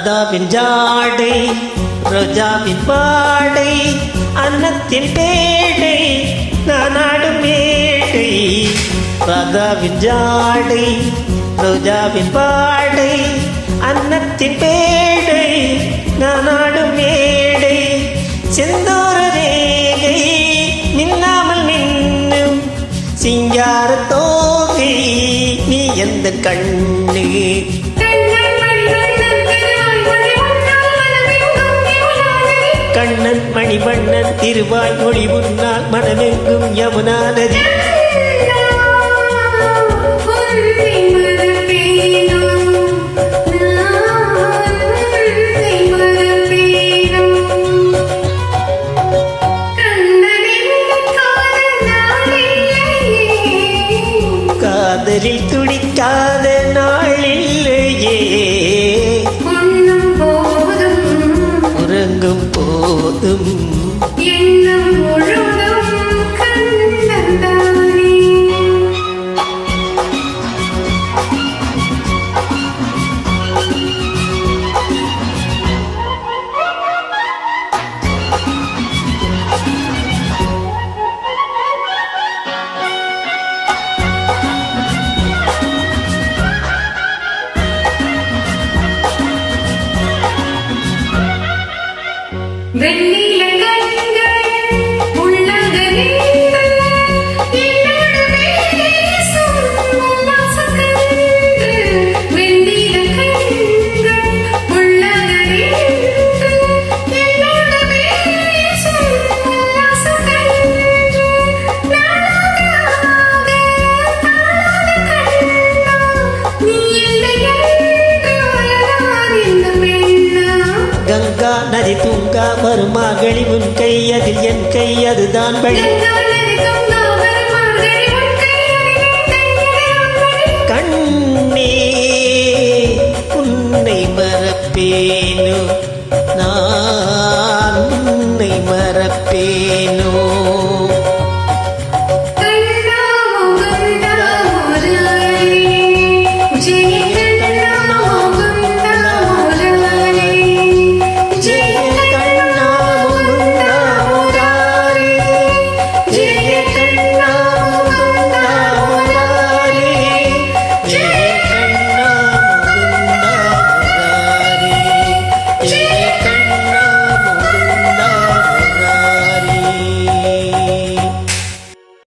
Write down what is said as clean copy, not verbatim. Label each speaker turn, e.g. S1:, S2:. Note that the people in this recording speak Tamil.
S1: ராதாவின் ஜாடை ரோஜாவின் பாடை அன்னத்தின் பேடை நான் ஆடும் மேடை. ராதாவின் ஜாடை ரோஜாவின் பாடை அன்னத்தின் பேடை நான் ஆடும் மேடை. செந்தூர ரேகை நின்னாமல் நின்னும் சிங்கார தோகை நீ எந்த கண்ணு. கண்ணன் மணிவண்ணன் திருவாய் மொழி முன்னால் மனமெங்கும் யமுனா நதி. காதலில் துடிக்காத நாளில்லையே உறங்கும் போதும்
S2: எண்ணம் முழுதும் கண்ணந்தானே. வெண்ணில கண்கள் உள்ளக நீங்கள் என்னோடு பேசும் வாசகங்கள். வெண்ணில கண்கள் உள்ளக நீங்கள் என்னோடு பேசும் வாசகங்கள். நாளாக கண்ணா நீ இல்லை என்று பெண்ணா.
S1: கங்கா நதி தூங்கா வருமா களிவுன் கை அதில் என் கை அதுதான் வழி.